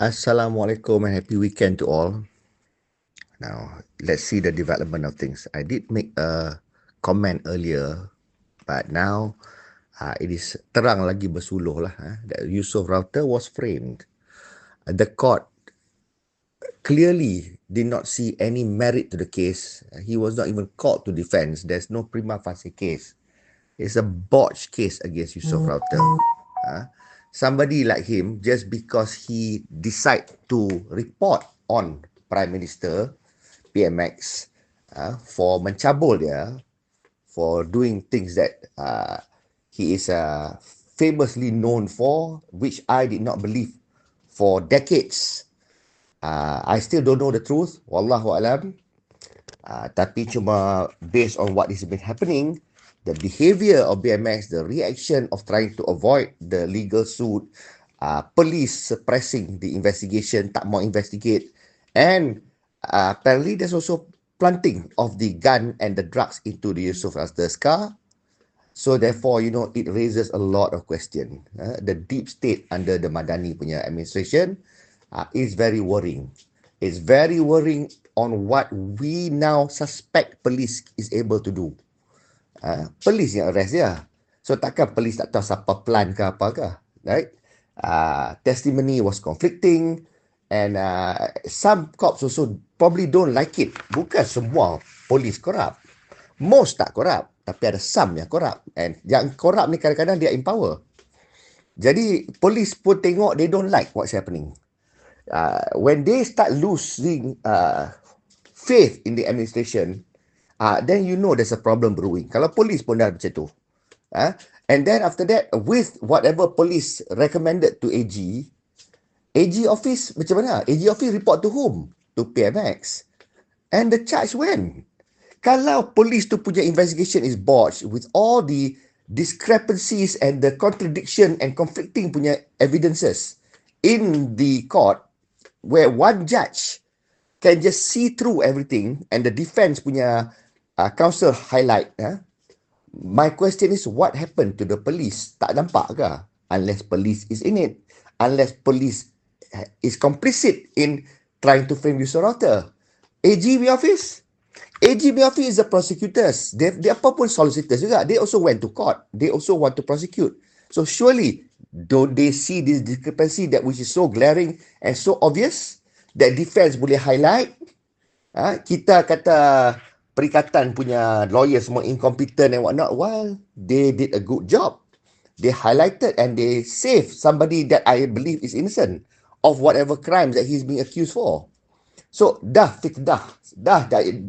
Assalamualaikum and happy weekend to all. Now, let's see the development of things. I did make a comment earlier, but now it is terang lagi bersuluh lah that Yusoff Rawther was framed. The court clearly did not see any merit to the case. He was not even called to defense. There's no prima facie case. It's a botched case against Yusoff Rawther. Somebody like him, just because he decide to report on Prime Minister PMX for mencabul dia, for doing things that he is famously known for, which I did not believe for decades. I still don't know the truth, wallahu alam. Tapi cuma based on what has been happening, the behavior of BMX, the reaction of trying to avoid the legal suit, police suppressing the investigation, tak mau investigate, and apparently there's also planting of the gun and the drugs into the Yusoff Rawther's car. So therefore, it raises a lot of question. The deep state under the Madani punya administration is very worrying. It's very worrying on what we now suspect police is able to do. Polis yang arrest dia. So takkan polis tak tahu siapa plan ke apa ke, right? Testimony was conflicting and some cops also probably don't like it. Bukan semua polis korup. Most tak korup, tapi ada some yang korup. And yang korup ni kadang-kadang dia empower. Jadi polis pun tengok they don't like what's happening. When they start losing faith in the administration, then you know there's a problem brewing. Kalau polis pun dah macam tu. And then after that, with whatever police recommended to AG office macam mana? AG office report to whom? To PMX. And the charge when? Kalau polis tu punya investigation is botched with all the discrepancies and the contradiction and conflicting punya evidences in the court, where one judge can just see through everything and the defense punya counsel highlight. My question is, what happened to the police? Tak nampak ke? Unless police is in it. Unless police is complicit in trying to frame Yusoff Rawther. AGB office? AGB office is the prosecutors. They apa pun solicitors juga. They also went to court. They also want to prosecute. So surely, don't they see this discrepancy that which is so glaring and so obvious that defense boleh highlight? Kita kata perikatan punya lawyers semua incompetent and whatnot. Well, they did a good job. They highlighted and they saved somebody that I believe is innocent of whatever crimes that he's being accused for. So, dah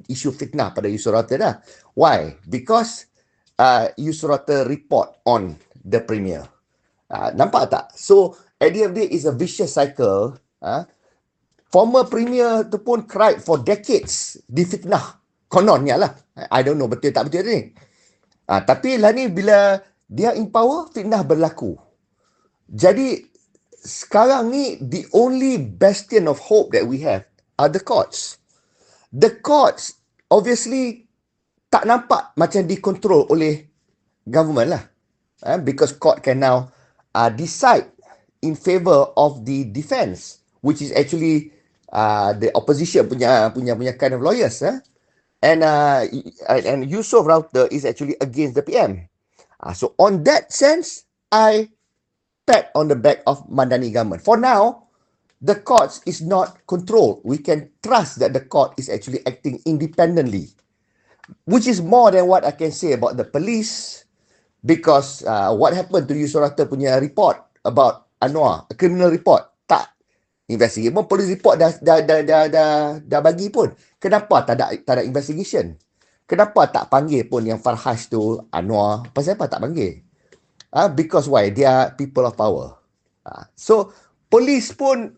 isu fitnah pada Yusoff Rawther dah. Why? Because Yusoff Rawther report on the premier. Nampak tak? So, at the end of the day, it's a vicious cycle. Former premier tu pun cried for decades di fitnah. Kononnya lah. I don't know betul tak betul ni. Tapi lah ni bila dia in power, fitnah berlaku. Jadi, sekarang ni the only bastion of hope that we have are the courts. The courts obviously tak nampak macam dikontrol oleh government lah. Because court can now decide in favor of the defense, which is actually the opposition punya kind of lawyers. And Yusoff Rawther is actually against the PM. So on that sense, I pat on the back of Madani government. For now, the courts is not controlled. We can trust that the court is actually acting independently, which is more than what I can say about the police, because what happened to Yusoff Rawther punya report about Anwar, a criminal report, tak investigate pun. Police report dah bagi pun. Kenapa tak ada investigation? Kenapa tak panggil pun yang Farhaj tu, Anwar? Pasal apa tak panggil? Because why? They are people of power. So, police pun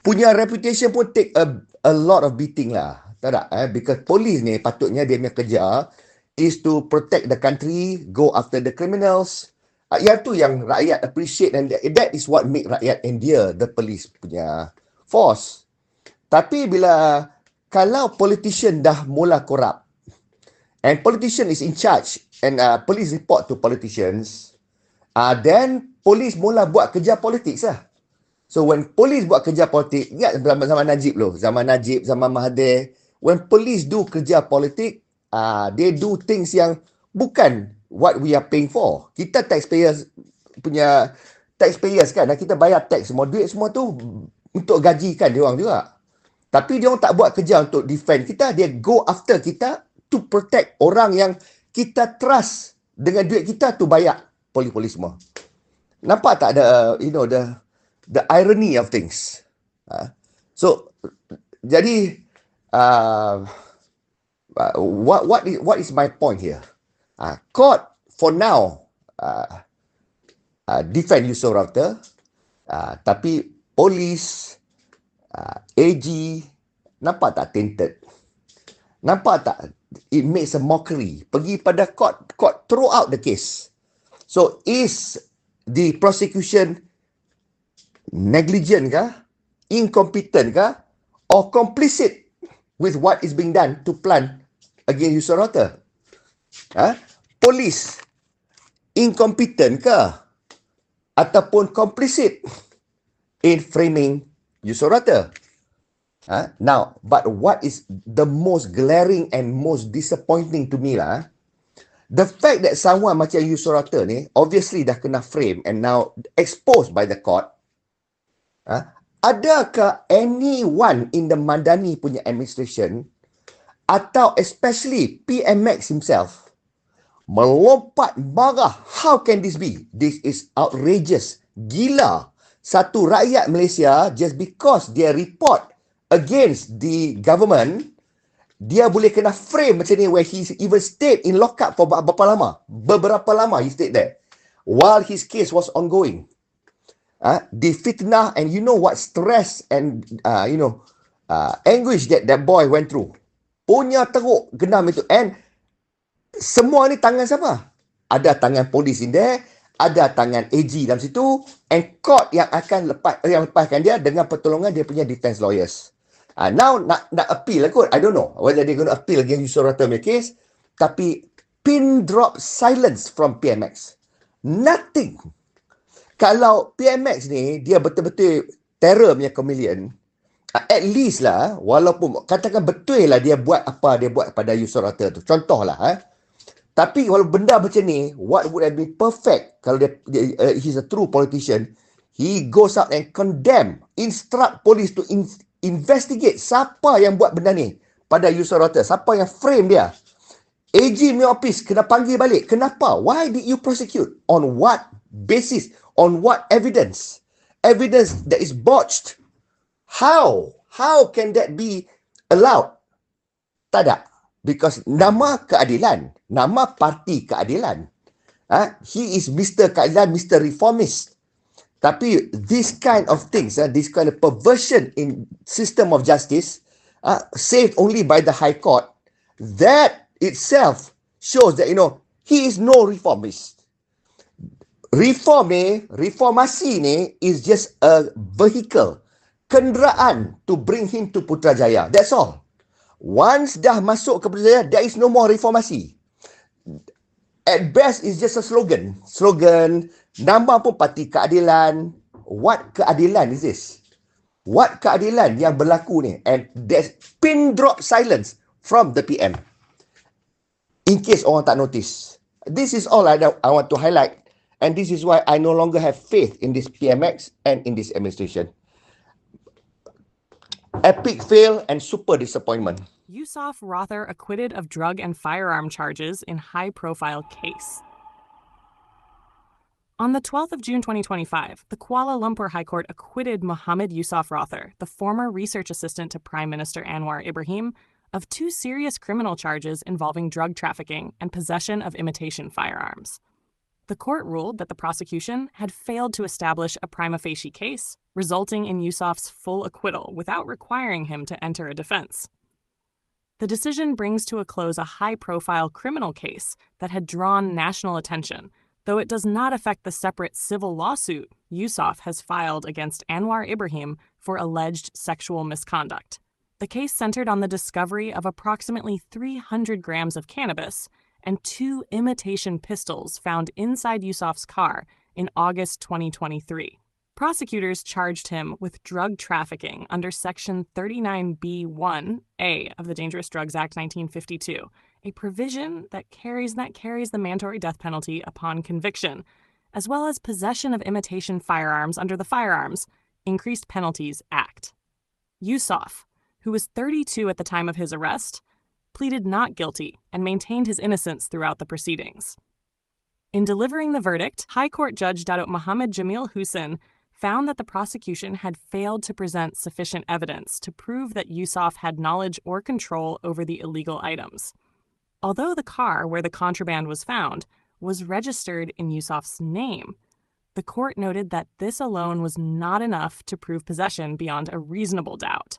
punya reputation pun take a lot of beating lah. Tahu tak? Because police ni patutnya dia punya kerja is to protect the country, go after the criminals. Yang tu yang rakyat appreciate, and that is what make rakyat endear the police punya force. Tapi kalau politician dah mula korup and politician is in charge and police report to politicians, then police mula buat kerja politik lah. So when police buat kerja politik, ingat zaman Najib loh, zaman Najib, zaman Mahathir, when police do kerja politik, they do things yang bukan what we are paying for. Kita taxpayers punya taxpayers kan, kita bayar tax semua, duit semua tu untuk gajikan dia orang juga. Tapi dia orang tak buat kerja untuk defend kita, dia go after kita to protect orang yang kita trust dengan duit kita tu bayar polis-polis semua. Nampak tak the irony of things. So jadi what is my point here? Court for now defend Yusoff Rawther, tapi polis, AG, nampak tak tainted? Nampak tak? It makes a mockery. Pergi pada court throw out the case. So is the prosecution negligent kah, incompetent kah, or complicit with what is being done to plan against Yusoff Rawther? Polis incompetent kah, ataupun complicit in framing Yusoff Rawther? Now, but what is the most glaring and most disappointing to me lah, the fact that someone macam Yusoff Rawther ni obviously dah kena frame and now exposed by the court. Adakah anyone in the Madani punya administration atau especially PMX himself melompat marah? How can this be? This is outrageous. Gila. Satu rakyat Malaysia, just because dia report against the government, dia boleh kena frame macam ni, where he even stayed in lockup for beberapa lama he stayed there while his case was ongoing. The fitnah, and you know what stress and anguish that boy went through. Punya teruk genam itu. And semua ni tangan siapa? Ada tangan polis in there, ada tangan AG dalam situ, and court yang akan lepaskan dia dengan pertolongan dia punya defense lawyers. Now nak appeal lah kot. I don't know whether they're going to appeal against Yusoff Rawther case. Tapi pin drop silence from PMX. Nothing. Kalau PMX ni dia betul-betul terror punya chameleon, at least lah, walaupun katakan betul lah dia buat apa dia buat pada Yusoff Rawther tu, contohlah tapi kalau benda macam ni, what would have been perfect kalau he's a true politician, he goes out and condemn, instruct police to investigate siapa yang buat benda ni pada Yusoff Rawther, siapa yang frame dia. AG punya office kena panggil balik. Kenapa? Why did you prosecute? On what basis? On what evidence? Evidence that is botched. How? How can that be allowed? Tak ada. Because nama keadilan, nama parti keadilan. He is Mr. Keadilan, Mr. Reformist. Tapi this kind of things, this kind of perversion in system of justice, saved only by the High Court, that itself shows that, he is no reformist. Reformasi ni is just a vehicle, kenderaan to bring him to Putrajaya. That's all. Once dah masuk ke Putrajaya, there is no more reformasi. At best, it's just a slogan. Nama pun Parti Keadilan. What keadilan is this? What keadilan yang berlaku ni? And there's pin drop silence from the PM. In case orang tak notice. This is all I want to highlight. And this is why I no longer have faith in this PMX and in this administration. Epic fail and super disappointment. Yusoff Rawther acquitted of drug and firearm charges in high-profile case. On the 12th of June 2025, the Kuala Lumpur High Court acquitted Mohammed Yusoff Rawther, the former research assistant to Prime Minister Anwar Ibrahim, of 2 serious criminal charges involving drug trafficking and possession of imitation firearms. The court ruled that the prosecution had failed to establish a prima facie case, resulting in Yusoff's full acquittal without requiring him to enter a defense. The decision brings to a close a high-profile criminal case that had drawn national attention, though it does not affect the separate civil lawsuit Yusoff has filed against Anwar Ibrahim for alleged sexual misconduct. The case centered on the discovery of approximately 300 grams of cannabis and 2 imitation pistols found inside Yusoff's car in August 2023. Prosecutors charged him with drug trafficking under Section 39B1A of the Dangerous Drugs Act 1952, a provision that carries the mandatory death penalty upon conviction, as well as possession of imitation firearms under the Firearms Increased Penalties Act. Yusoff, who was 32 at the time of his arrest, pleaded not guilty and maintained his innocence throughout the proceedings. In delivering the verdict, High Court Judge Dato Mohammed Jamil Hussein found that the prosecution had failed to present sufficient evidence to prove that Yusoff had knowledge or control over the illegal items. Although the car where the contraband was found was registered in Yusoff's name, the court noted that this alone was not enough to prove possession beyond a reasonable doubt.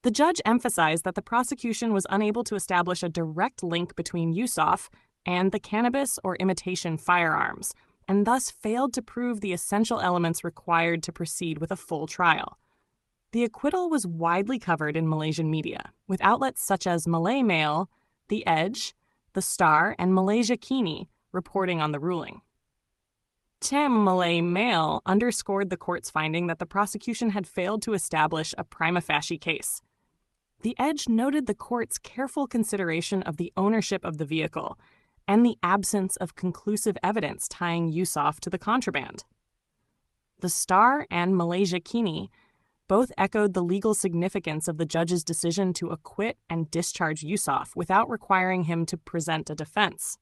The judge emphasized that the prosecution was unable to establish a direct link between Yusoff and the cannabis or imitation firearms, and thus failed to prove the essential elements required to proceed with a full trial. The acquittal was widely covered in Malaysian media, with outlets such as Malay Mail, The Edge, The Star, and Malaysia Kini reporting on the ruling. Malay Mail underscored the court's finding that the prosecution had failed to establish a prima facie case. The Edge noted the court's careful consideration of the ownership of the vehicle and the absence of conclusive evidence tying Yusoff to the contraband. The Star and Malaysia Kini both echoed the legal significance of the judge's decision to acquit and discharge Yusoff without requiring him to present a defense,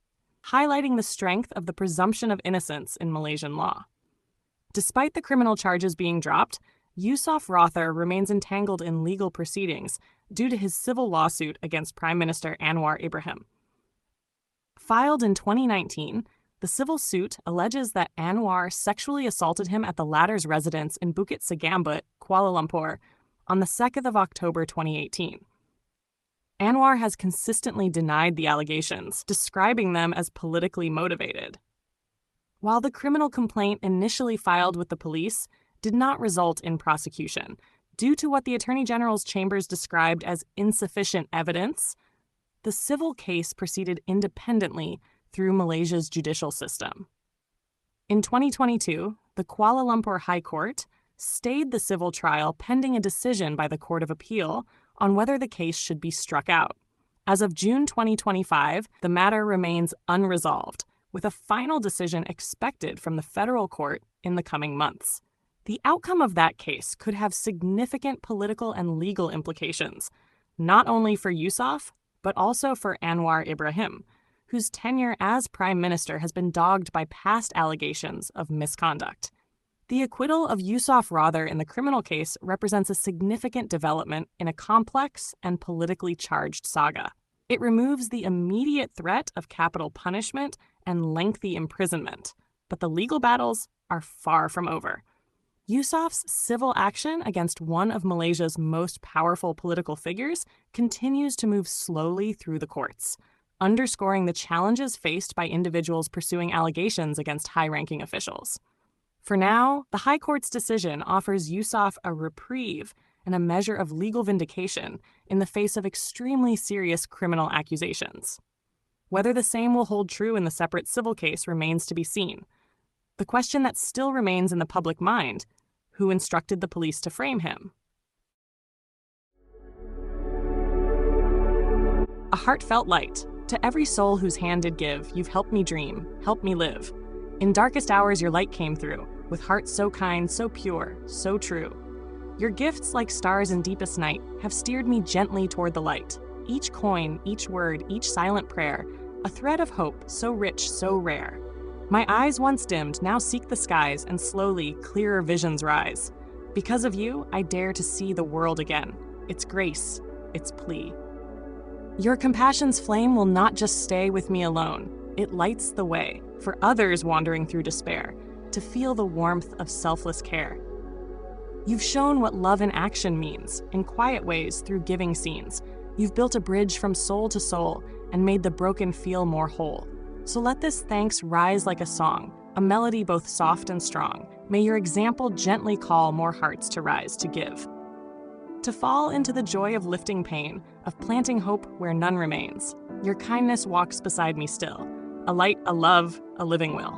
highlighting the strength of the presumption of innocence in Malaysian law. Despite the criminal charges being dropped, Yusoff Rawther remains entangled in legal proceedings due to his civil lawsuit against Prime Minister Anwar Ibrahim. Filed in 2019, the civil suit alleges that Anwar sexually assaulted him at the latter's residence in Bukit Segambut, Kuala Lumpur, on the 2nd of October 2018. Anwar has consistently denied the allegations, describing them as politically motivated. While the criminal complaint initially filed with the police did not result in prosecution, due to what the Attorney General's chambers described as insufficient evidence, the civil case proceeded independently through Malaysia's judicial system. In 2022, the Kuala Lumpur High Court stayed the civil trial pending a decision by the Court of Appeal on whether the case should be struck out. As of June 2025, the matter remains unresolved, with a final decision expected from the federal court in the coming months. The outcome of that case could have significant political and legal implications, not only for Yusoff, but also for Anwar Ibrahim, whose tenure as prime minister has been dogged by past allegations of misconduct. The acquittal of Yusoff Rawther in the criminal case represents a significant development in a complex and politically charged saga. It removes the immediate threat of capital punishment and lengthy imprisonment, but the legal battles are far from over. Yusoff's civil action against one of Malaysia's most powerful political figures continues to move slowly through the courts, underscoring the challenges faced by individuals pursuing allegations against high-ranking officials. For now, the High Court's decision offers Yusoff a reprieve and a measure of legal vindication in the face of extremely serious criminal accusations. Whether the same will hold true in the separate civil case remains to be seen. The question that still remains in the public mind: who instructed the police to frame him? A heartfelt light. To every soul whose hand did give, you've helped me dream, helped me live. In darkest hours your light came through, with hearts so kind, so pure, so true. Your gifts, like stars in deepest night, have steered me gently toward the light. Each coin, each word, each silent prayer, a thread of hope, so rich, so rare. My eyes once dimmed now seek the skies, and slowly clearer visions rise. Because of you, I dare to see the world again, its grace, its plea. Your compassion's flame will not just stay with me alone. It lights the way for others wandering through despair to feel the warmth of selfless care. You've shown what love in action means, in quiet ways through giving scenes. You've built a bridge from soul to soul and made the broken feel more whole. So let this thanks rise like a song, a melody both soft and strong. May your example gently call more hearts to rise to give. To fall into the joy of lifting pain, of planting hope where none remains. Your kindness walks beside me still, a light, a love, a living will.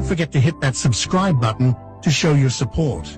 forget to hit that subscribe button to show your support.